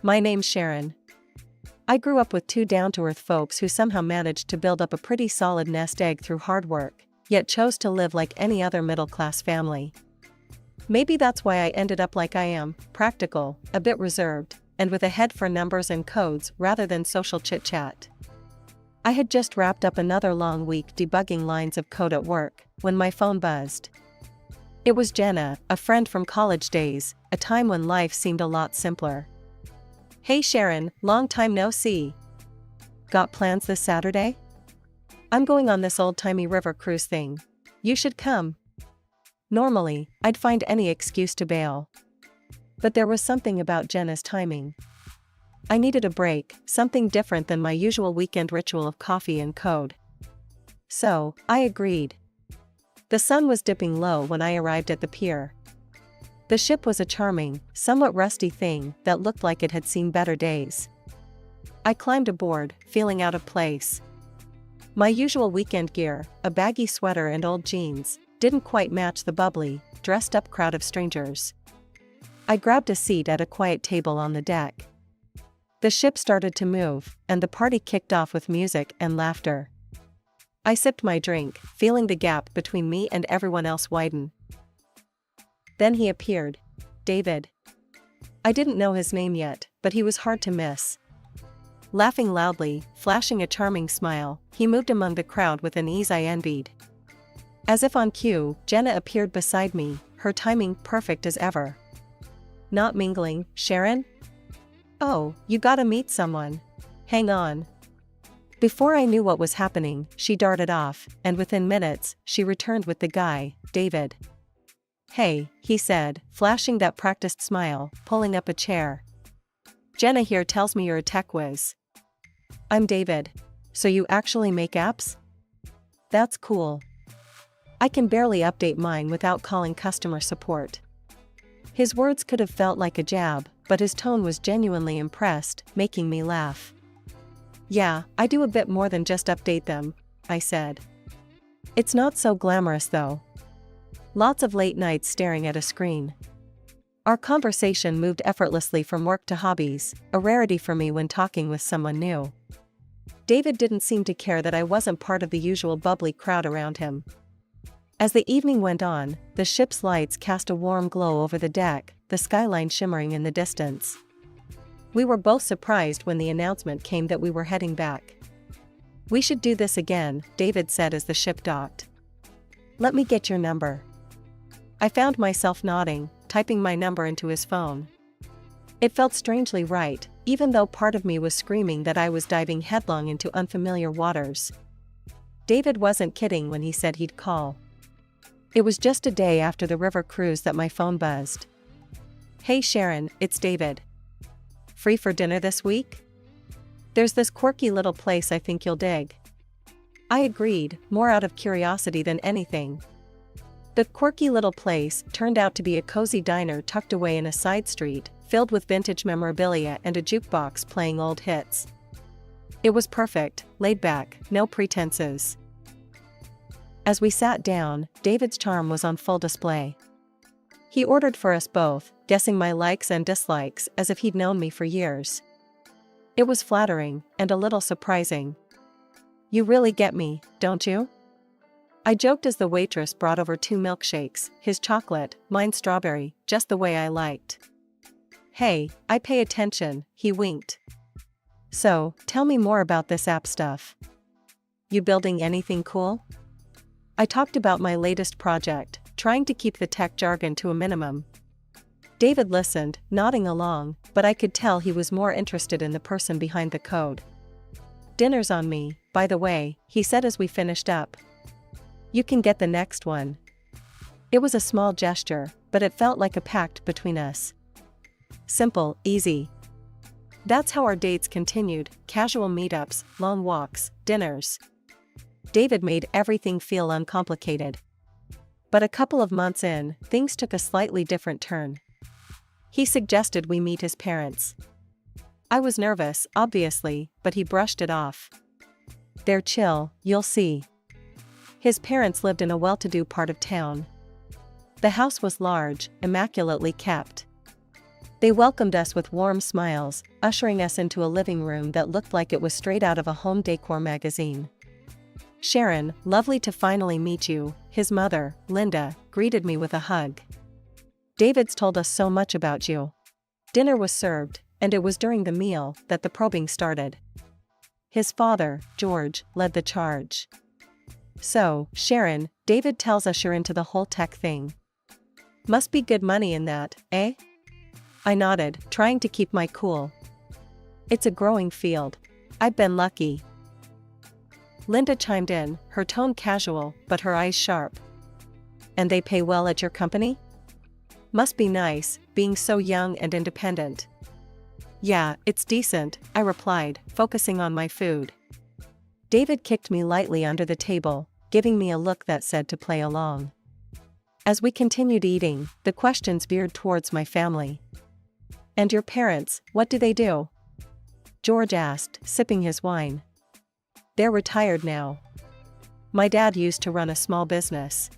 My name's Sharon. I grew up with two down-to-earth folks who somehow managed to build up a pretty solid nest egg through hard work, yet chose to live like any other middle-class family. Maybe that's why I ended up like I am, practical, a bit reserved, and with a head for numbers and codes rather than social chit-chat. I had just wrapped up another long week debugging lines of code at work, when my phone buzzed. It was Jenna, a friend from college days, a time when life seemed a lot simpler. "Hey Sharon, long time no see. Got plans this Saturday? I'm going on this old-timey river cruise thing. You should come." Normally, I'd find any excuse to bail. But there was something about Jenna's timing. I needed a break, something different than my usual weekend ritual of coffee and code. So, I agreed. The sun was dipping low when I arrived at the pier. The ship was a charming, somewhat rusty thing that looked like it had seen better days. I climbed aboard, feeling out of place. My usual weekend gear, a baggy sweater and old jeans, didn't quite match the bubbly, dressed-up crowd of strangers. I grabbed a seat at a quiet table on the deck. The ship started to move, and the party kicked off with music and laughter. I sipped my drink, feeling the gap between me and everyone else widen. Then he appeared. David. I didn't know his name yet, but he was hard to miss. Laughing loudly, flashing a charming smile, he moved among the crowd with an ease I envied. As if on cue, Jenna appeared beside me, her timing perfect as ever. "Not mingling, Sharon? Oh, you gotta meet someone. Hang on." Before I knew what was happening, she darted off, and within minutes, she returned with the guy, David. "Hey," he said, flashing that practiced smile, pulling up a chair. "Jenna here tells me you're a tech whiz." "I'm David. So you actually make apps? That's cool. I can barely update mine without calling customer support." His words could have felt like a jab, but his tone was genuinely impressed, making me laugh. "Yeah, I do a bit more than just update them," I said. "It's not so glamorous though. Lots of late nights staring at a screen." Our conversation moved effortlessly from work to hobbies, a rarity for me when talking with someone new. David didn't seem to care that I wasn't part of the usual bubbly crowd around him. As the evening went on, the ship's lights cast a warm glow over the deck, the skyline shimmering in the distance. We were both surprised when the announcement came that we were heading back. "We should do this again," David said as the ship docked. "Let me get your number." I found myself nodding, typing my number into his phone. It felt strangely right, even though part of me was screaming that I was diving headlong into unfamiliar waters. David wasn't kidding when he said he'd call. It was just a day after the river cruise that my phone buzzed. "Hey Sharon, it's David. Free for dinner this week? There's this quirky little place I think you'll dig." I agreed, more out of curiosity than anything. The quirky little place turned out to be a cozy diner tucked away in a side street, filled with vintage memorabilia and a jukebox playing old hits. It was perfect, laid back, no pretenses. As we sat down, David's charm was on full display. He ordered for us both, guessing my likes and dislikes as if he'd known me for years. It was flattering, and a little surprising. "You really get me, don't you?" I joked as the waitress brought over 2 milkshakes, his chocolate, mine strawberry, just the way I liked. "Hey, I pay attention," he winked. "So, tell me more about this app stuff. You building anything cool?" I talked about my latest project, trying to keep the tech jargon to a minimum. David listened, nodding along, but I could tell he was more interested in the person behind the code. "Dinner's on me, by the way," he said as we finished up. "You can get the next one." It was a small gesture, but it felt like a pact between us. Simple, easy. That's how our dates continued, casual meetups, long walks, dinners. David made everything feel uncomplicated. But a couple of months in, things took a slightly different turn. He suggested we meet his parents. I was nervous, obviously, but he brushed it off. "They're chill, you'll see." His parents lived in a well-to-do part of town. The house was large, immaculately kept. They welcomed us with warm smiles, ushering us into a living room that looked like it was straight out of a home decor magazine. "Sharon, lovely to finally meet you," his mother, Linda, greeted me with a hug. "David's told us so much about you." Dinner was served, and it was during the meal that the probing started. His father, George, led the charge. "So, Sharon, David tells us you're into the whole tech thing. Must be good money in that, eh?" I nodded, trying to keep my cool. "It's a growing field. I've been lucky." Linda chimed in, her tone casual, but her eyes sharp. "And they pay well at your company? Must be nice, being so young and independent." "Yeah, it's decent," I replied, focusing on my food. David kicked me lightly under the table, giving me a look that said to play along. As we continued eating, the questions veered towards my family. "And your parents, what do they do?" George asked, sipping his wine. "They're retired now. My dad used to run a small business."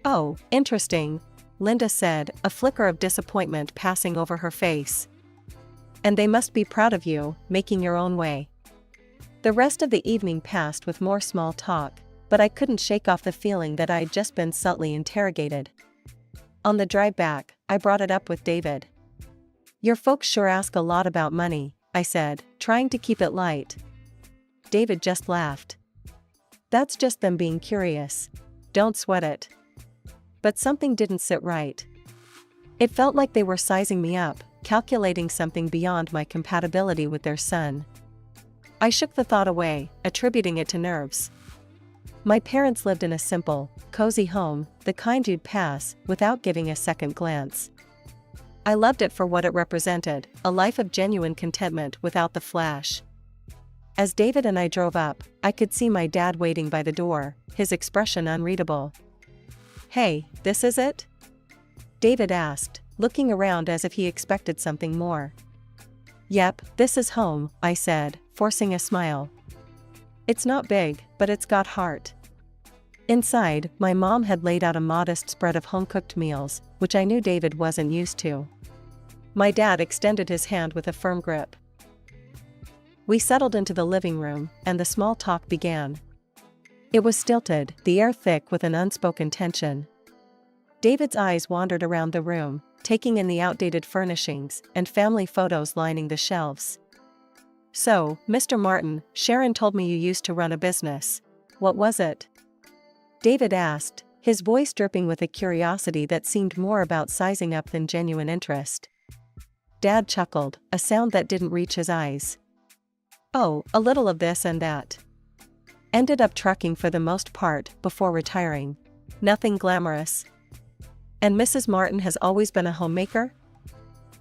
"Oh, interesting," Linda said, a flicker of disappointment passing over her face. "And they must be proud of you, making your own way." The rest of the evening passed with more small talk, but I couldn't shake off the feeling that I'd just been subtly interrogated. On the drive back, I brought it up with David. "Your folks sure ask a lot about money," I said, trying to keep it light. David just laughed. "That's just them being curious. Don't sweat it." But something didn't sit right. It felt like they were sizing me up, calculating something beyond my compatibility with their son. I shook the thought away, attributing it to nerves. My parents lived in a simple, cozy home, the kind you'd pass without giving a second glance. I loved it for what it represented, a life of genuine contentment without the flash. As David and I drove up, I could see my dad waiting by the door, his expression unreadable. "Hey, this is it?" David asked, looking around as if he expected something more. "Yep, this is home," I said, forcing a smile. "It's not big, but it's got heart." Inside, my mom had laid out a modest spread of home-cooked meals, which I knew David wasn't used to. My dad extended his hand with a firm grip. We settled into the living room, and the small talk began. It was stilted, the air thick with an unspoken tension. David's eyes wandered around the room, taking in the outdated furnishings and family photos lining the shelves. "So, Mr. Martin, Sharon told me you used to run a business. What was it?" David asked, his voice dripping with a curiosity that seemed more about sizing up than genuine interest. Dad chuckled, a sound that didn't reach his eyes. "Oh, a little of this and that. Ended up trucking for the most part before retiring. Nothing glamorous." "And Mrs. Martin has always been a homemaker?"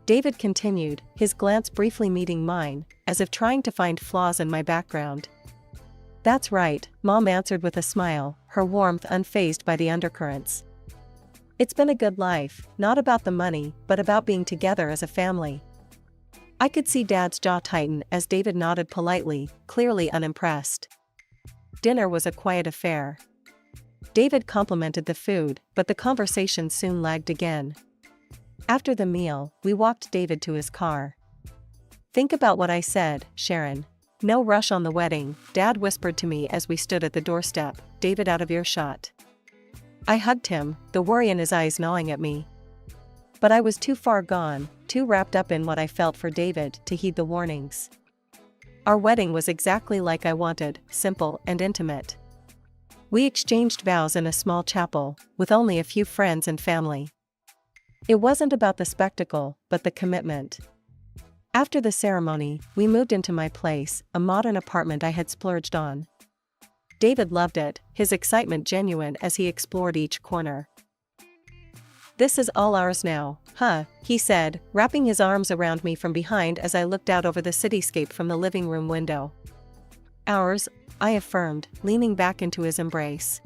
David continued, his glance briefly meeting mine, as if trying to find flaws in my background. "That's right," Mom answered with a smile, her warmth unfazed by the undercurrents. "It's been a good life, not about the money, but about being together as a family." I could see Dad's jaw tighten as David nodded politely, clearly unimpressed. Dinner was a quiet affair. David complimented the food, but the conversation soon lagged again. After the meal, we walked David to his car. "Think about what I said, Sharon. No rush on the wedding," Dad whispered to me as we stood at the doorstep, David out of earshot. I hugged him, the worry in his eyes gnawing at me. But I was too far gone, too wrapped up in what I felt for David to heed the warnings. Our wedding was exactly like I wanted, simple and intimate. We exchanged vows in a small chapel, with only a few friends and family. It wasn't about the spectacle, but the commitment. After the ceremony, we moved into my place, a modern apartment I had splurged on. David loved it, his excitement genuine as he explored each corner. "This is all ours now, huh?" he said, wrapping his arms around me from behind as I looked out over the cityscape from the living room window. "Ours," I affirmed, leaning back into his embrace.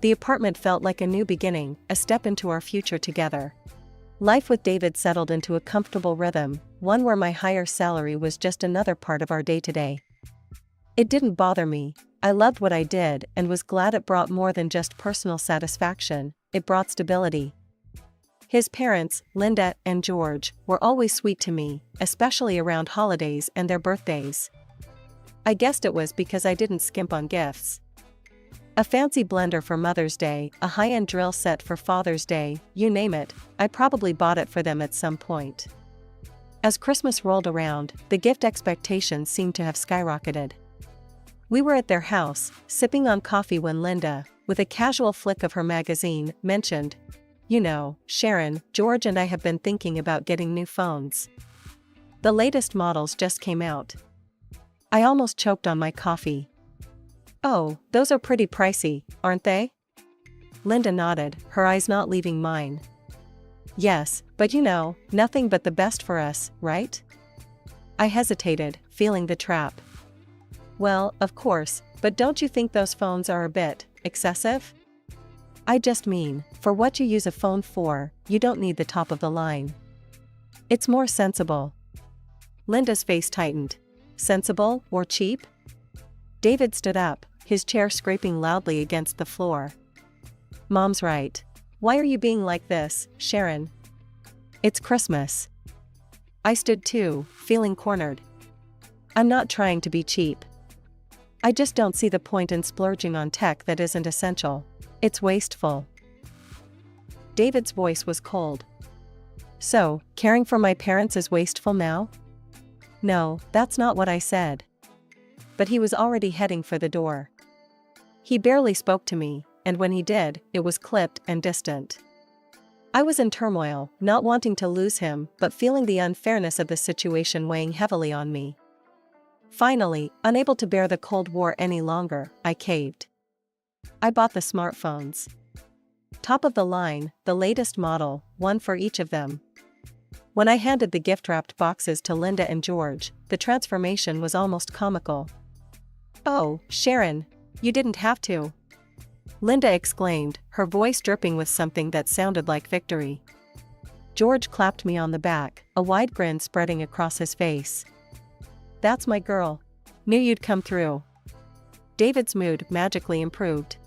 The apartment felt like a new beginning, a step into our future together. Life with David settled into a comfortable rhythm, one where my higher salary was just another part of our day-to-day. It didn't bother me. I loved what I did and was glad it brought more than just personal satisfaction, it brought stability. His parents, Linda and George, were always sweet to me, especially around holidays and their birthdays. I guessed it was because I didn't skimp on gifts. A fancy blender for Mother's Day, a high-end drill set for Father's Day, you name it, I probably bought it for them at some point. As Christmas rolled around, the gift expectations seemed to have skyrocketed. We were at their house, sipping on coffee when Linda, with a casual flick of her magazine, mentioned, "You know, Sharon, George and I have been thinking about getting new phones. The latest models just came out." I almost choked on my coffee. "Oh, those are pretty pricey, aren't they?" Linda nodded, her eyes not leaving mine. "Yes, but you know, nothing but the best for us, right?" I hesitated, feeling the trap. "Well, of course, but don't you think those phones are a bit excessive?" "I just mean, for what you use a phone for, you don't need the top of the line. It's more sensible." Linda's face tightened. "Sensible or cheap?" David stood up, his chair scraping loudly against the floor. "Mom's right. Why are you being like this, Sharon? It's Christmas." I stood too, feeling cornered. "I'm not trying to be cheap. I just don't see the point in splurging on tech that isn't essential. It's wasteful." David's voice was cold. "So, caring for my parents is wasteful now?" "No, that's not what I said." But he was already heading for the door. He barely spoke to me, and when he did, it was clipped and distant. I was in turmoil, not wanting to lose him, but feeling the unfairness of the situation weighing heavily on me. Finally, unable to bear the Cold War any longer, I caved. I bought the smartphones. Top of the line, the latest model, one for each of them. When I handed the gift-wrapped boxes to Linda and George, the transformation was almost comical. "Oh, Sharon, you didn't have to," Linda exclaimed, her voice dripping with something that sounded like victory. George clapped me on the back, a wide grin spreading across his face. "That's my girl. Knew you'd come through." David's mood magically improved.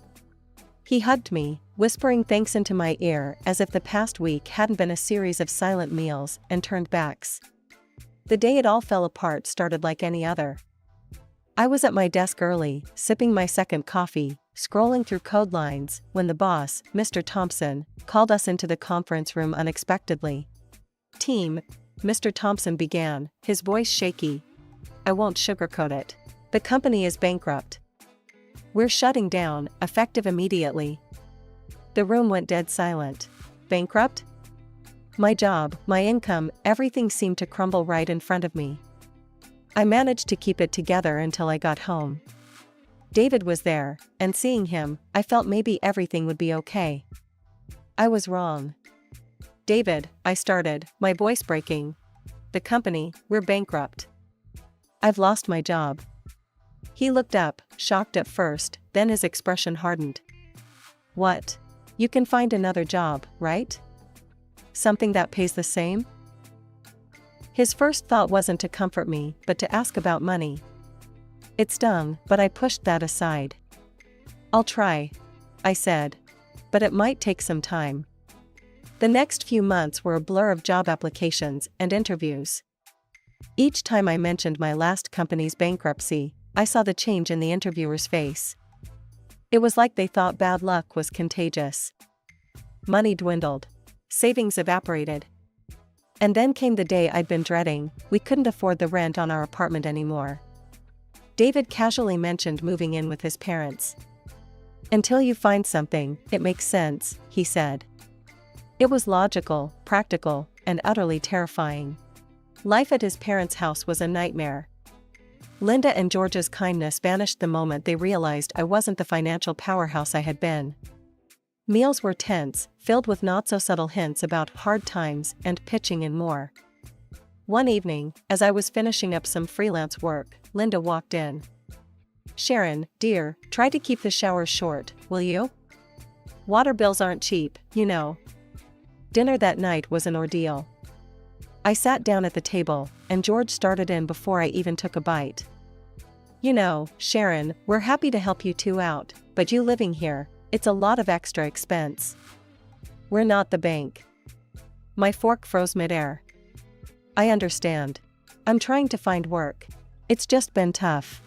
He hugged me, whispering thanks into my ear as if the past week hadn't been a series of silent meals and turned backs. The day it all fell apart started like any other. I was at my desk early, sipping my second coffee, scrolling through code lines, when the boss, Mr. Thompson, called us into the conference room unexpectedly. "Team," Mr. Thompson began, his voice shaky. "I won't sugarcoat it. The company is bankrupt. We're shutting down, effective immediately." The room went dead silent. Bankrupt? My job, my income, everything seemed to crumble right in front of me. I managed to keep it together until I got home. David was there, and seeing him, I felt maybe everything would be okay. I was wrong. "David," I started, my voice breaking. "The company, we're bankrupt. I've lost my job." He looked up, shocked at first, then his expression hardened. "What? You can find another job, right? Something that pays the same?" His first thought wasn't to comfort me, but to ask about money. It stung, but I pushed that aside. "I'll try," I said. "But it might take some time." The next few months were a blur of job applications and interviews. Each time I mentioned my last company's bankruptcy, I saw the change in the interviewer's face. It was like they thought bad luck was contagious. Money dwindled. Savings evaporated. And then came the day I'd been dreading. We couldn't afford the rent on our apartment anymore. David casually mentioned moving in with his parents. "Until you find something, it makes sense," he said. It was logical, practical, and utterly terrifying. Life at his parents' house was a nightmare. Linda and George's kindness vanished the moment they realized I wasn't the financial powerhouse I had been. Meals were tense, filled with not-so-subtle hints about hard times and pitching in more. One evening, as I was finishing up some freelance work, Linda walked in. "Sharon, dear, try to keep the showers short, will you? Water bills aren't cheap, you know." Dinner that night was an ordeal. I sat down at the table, and George started in before I even took a bite. "You know, Sharon, we're happy to help you two out, but you living here, it's a lot of extra expense. We're not the bank. My fork froze midair. I understand. I'm trying to find work. It's just been tough.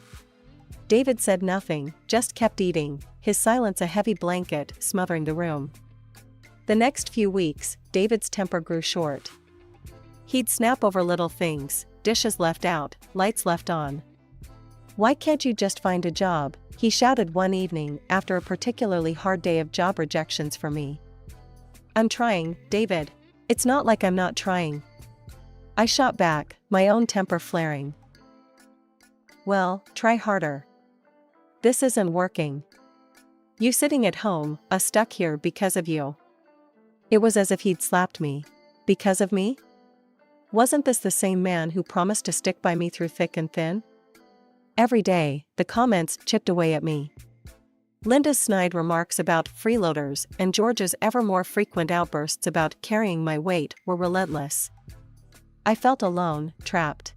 David said nothing, just kept eating, his silence a heavy blanket smothering the room. The next few weeks, David's temper grew short. He'd snap over little things, dishes left out, lights left on. "Why can't you just find a job?" he shouted one evening after a particularly hard day of job rejections for me. "I'm trying, David. It's not like I'm not trying." I shot back, my own temper flaring. "Well, try harder. This isn't working. You sitting at home, stuck here because of you." It was as if he'd slapped me. Because of me? Wasn't this the same man who promised to stick by me through thick and thin? Every day, the comments chipped away at me. Linda's snide remarks about freeloaders and George's ever more frequent outbursts about carrying my weight were relentless. I felt alone, trapped.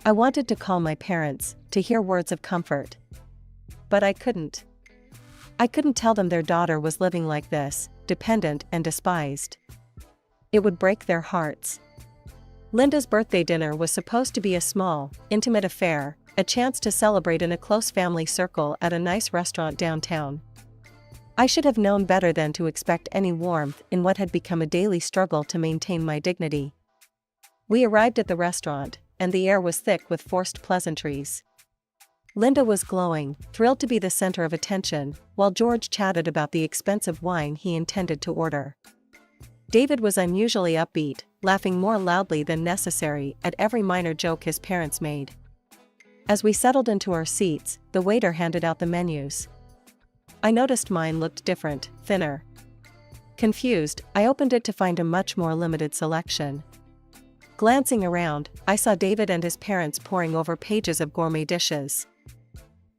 I wanted to call my parents, to hear words of comfort. But I couldn't. I couldn't tell them their daughter was living like this, dependent and despised. It would break their hearts. Linda's birthday dinner was supposed to be a small, intimate affair, a chance to celebrate in a close family circle at a nice restaurant downtown. I should have known better than to expect any warmth in what had become a daily struggle to maintain my dignity. We arrived at the restaurant, and the air was thick with forced pleasantries. Linda was glowing, thrilled to be the center of attention, while George chatted about the expensive wine he intended to order. David was unusually upbeat, laughing more loudly than necessary at every minor joke his parents made. As we settled into our seats, the waiter handed out the menus. I noticed mine looked different, thinner. Confused, I opened it to find a much more limited selection. Glancing around, I saw David and his parents poring over pages of gourmet dishes.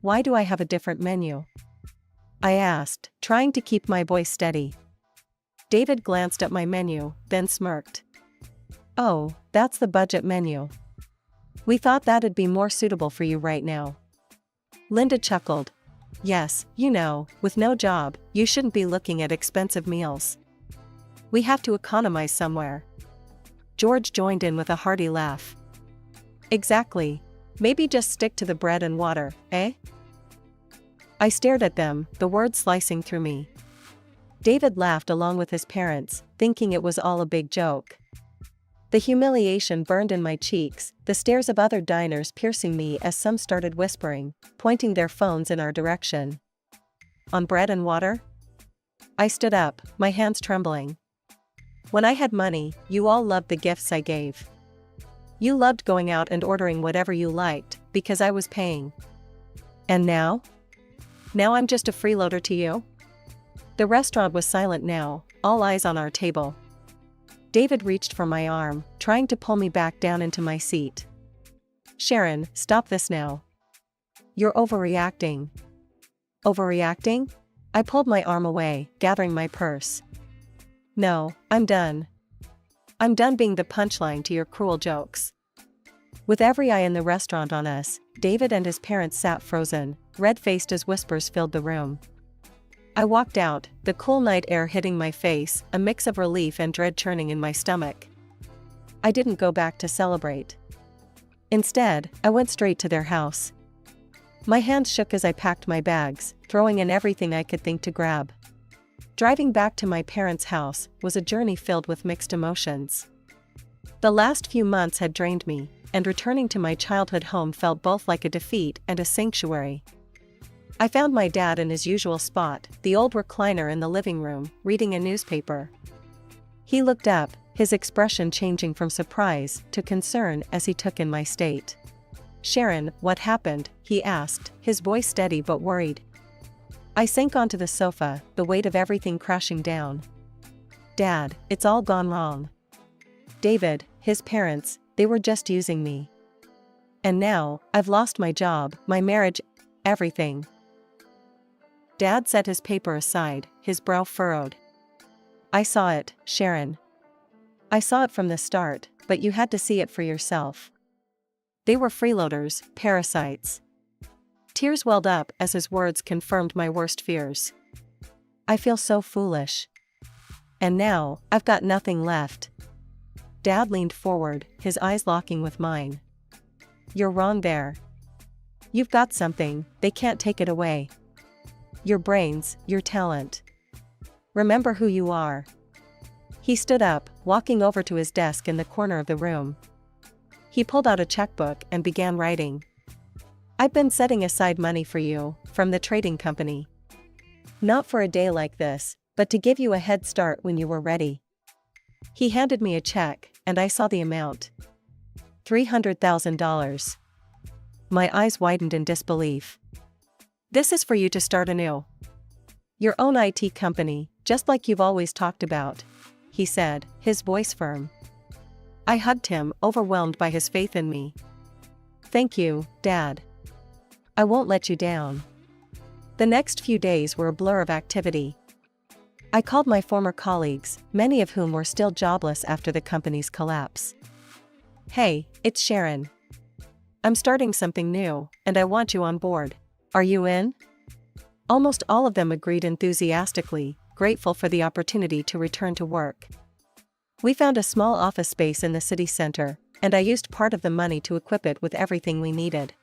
"Why do I have a different menu?" I asked, trying to keep my voice steady. David glanced at my menu, then smirked. "Oh, that's the budget menu. We thought that'd be more suitable for you right now." Linda chuckled. "Yes, you know, with no job, you shouldn't be looking at expensive meals. We have to economize somewhere." George joined in with a hearty laugh. "Exactly. Maybe just stick to the bread and water, eh?" I stared at them, the words slicing through me. David laughed along with his parents, thinking it was all a big joke. The humiliation burned in my cheeks, the stares of other diners piercing me as some started whispering, pointing their phones in our direction. "On bread and water?" I stood up, my hands trembling. "When I had money, you all loved the gifts I gave. You loved going out and ordering whatever you liked, because I was paying. And now? Now I'm just a freeloader to you?" The restaurant was silent now, all eyes on our table. David reached for my arm, trying to pull me back down into my seat. "Sharon, stop this now. You're overreacting." "Overreacting?" I pulled my arm away, gathering my purse. "No, I'm done. I'm done being the punchline to your cruel jokes." With every eye in the restaurant on us, David and his parents sat frozen, red-faced as whispers filled the room. I walked out, the cool night air hitting my face, a mix of relief and dread churning in my stomach. I didn't go back to celebrate. Instead, I went straight to their house. My hands shook as I packed my bags, throwing in everything I could think to grab. Driving back to my parents' house was a journey filled with mixed emotions. The last few months had drained me, and returning to my childhood home felt both like a defeat and a sanctuary. I found my dad in his usual spot, the old recliner in the living room, reading a newspaper. He looked up, his expression changing from surprise to concern as he took in my state. "Sharon, what happened?" he asked, his voice steady but worried. I sank onto the sofa, the weight of everything crashing down. "Dad, it's all gone wrong. David, his parents, they were just using me. And now, I've lost my job, my marriage, everything." Dad set his paper aside, his brow furrowed. "I saw it, Sharon. I saw it from the start, but you had to see it for yourself. They were freeloaders, parasites." Tears welled up as his words confirmed my worst fears. "I feel so foolish. And now, I've got nothing left. Dad leaned forward, his eyes locking with mine. You're wrong there. You've got something, they can't take it away. Your brains, your talent. Remember who you are. He stood up, walking over to his desk in the corner of the room. He pulled out a checkbook and began writing. I've been setting aside money for you, from the trading company. Not for a day like this, but to give you a head start when you were ready. He handed me a check, and I saw the amount. $300,000. My eyes widened in disbelief. This is for you to start anew. Your own IT company, just like you've always talked about, he said, his voice firm. I hugged him, overwhelmed by his faith in me. Thank you, Dad. I won't let you down. The next few days were a blur of activity. I called my former colleagues, many of whom were still jobless after the company's collapse. Hey, it's Sharon. I'm starting something new, and I want you on board. Are you in? Almost all of them agreed enthusiastically, grateful for the opportunity to return to work. We found a small office space in the city center, and I used part of the money to equip it with everything we needed.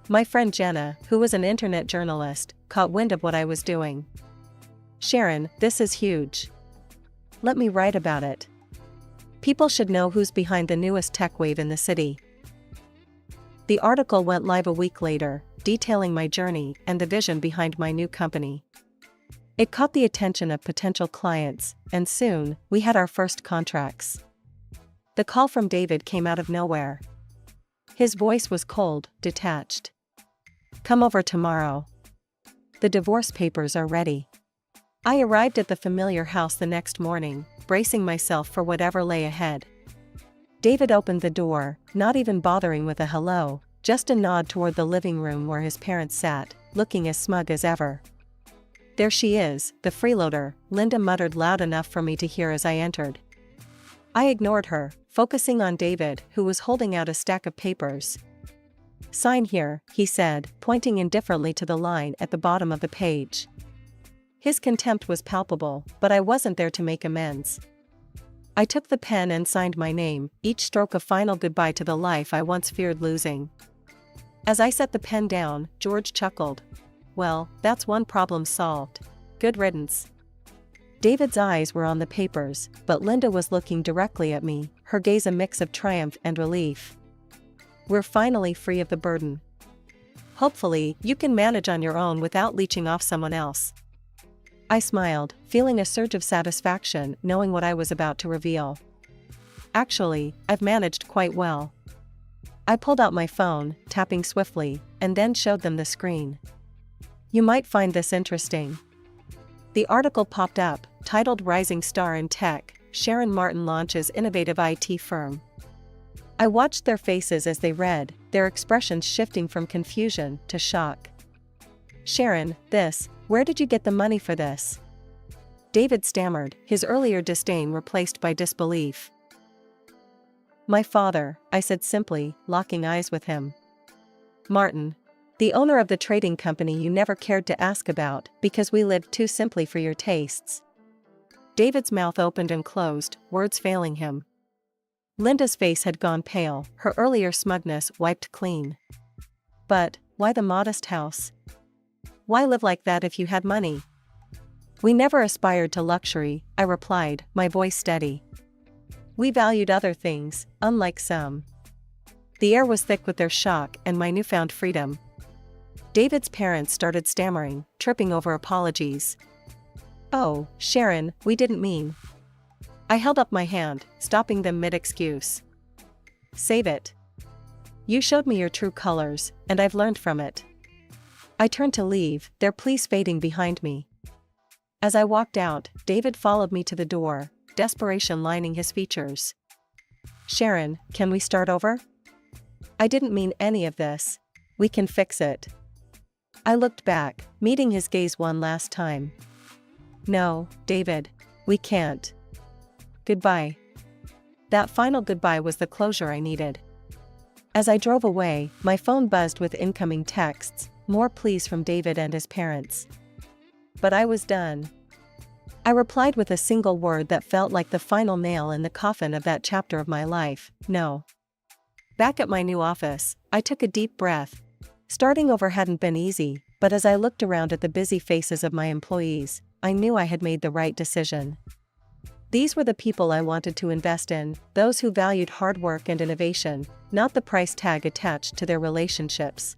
My friend Jenna, who was an internet journalist, caught wind of what I was doing. Sharon, this is huge. Let me write about it. People should know who's behind the newest tech wave in the city. The article went live a week later, detailing my journey and the vision behind my new company. It caught the attention of potential clients, and soon, we had our first contracts. The call from David came out of nowhere. His voice was cold, detached. Come over tomorrow. The divorce papers are ready. I arrived at the familiar house the next morning, bracing myself for whatever lay ahead. David opened the door, not even bothering with a hello, just a nod toward the living room where his parents sat, looking as smug as ever. There she is, the freeloader, Linda muttered loud enough for me to hear as I entered. I ignored her, focusing on David, who was holding out a stack of papers. Sign here, he said, pointing indifferently to the line at the bottom of the page. His contempt was palpable, but I wasn't there to make amends. I took the pen and signed my name, each stroke a final goodbye to the life I once feared losing. As I set the pen down, George chuckled. Well, that's one problem solved. Good riddance. David's eyes were on the papers, but Linda was looking directly at me, her gaze a mix of triumph and relief. We're finally free of the burden. Hopefully, you can manage on your own without leeching off someone else. I smiled, feeling a surge of satisfaction knowing what I was about to reveal. Actually, I've managed quite well. I pulled out my phone, tapping swiftly, and then showed them the screen. You might find this interesting. The article popped up, titled Rising Star in Tech, Sharon Martin Launches Innovative IT Firm. I watched their faces as they read, their expressions shifting from confusion to shock. Sharon, where did you get the money for this? David stammered, his earlier disdain replaced by disbelief. My father, I said simply, locking eyes with him. Martin. The owner of the trading company you never cared to ask about, because we lived too simply for your tastes. David's mouth opened and closed, words failing him. Linda's face had gone pale, her earlier smugness wiped clean. But, why the modest house? Why live like that if you had money? We never aspired to luxury, I replied, my voice steady. We valued other things, unlike some. The air was thick with their shock and my newfound freedom. David's parents started stammering, tripping over apologies. Oh, Sharon, we didn't mean. I held up my hand, stopping them mid-excuse. Save it. You showed me your true colors, and I've learned from it. I turned to leave, their pleas fading behind me. As I walked out, David followed me to the door, desperation lining his features. Sharon, can we start over? I didn't mean any of this. We can fix it. I looked back, meeting his gaze one last time. No, David. We can't. Goodbye. That final goodbye was the closure I needed. As I drove away, my phone buzzed with incoming texts, more pleas from David and his parents. But I was done. I replied with a single word that felt like the final nail in the coffin of that chapter of my life: no. Back at my new office, I took a deep breath. Starting over hadn't been easy, but as I looked around at the busy faces of my employees, I knew I had made the right decision. These were the people I wanted to invest in, those who valued hard work and innovation, not the price tag attached to their relationships.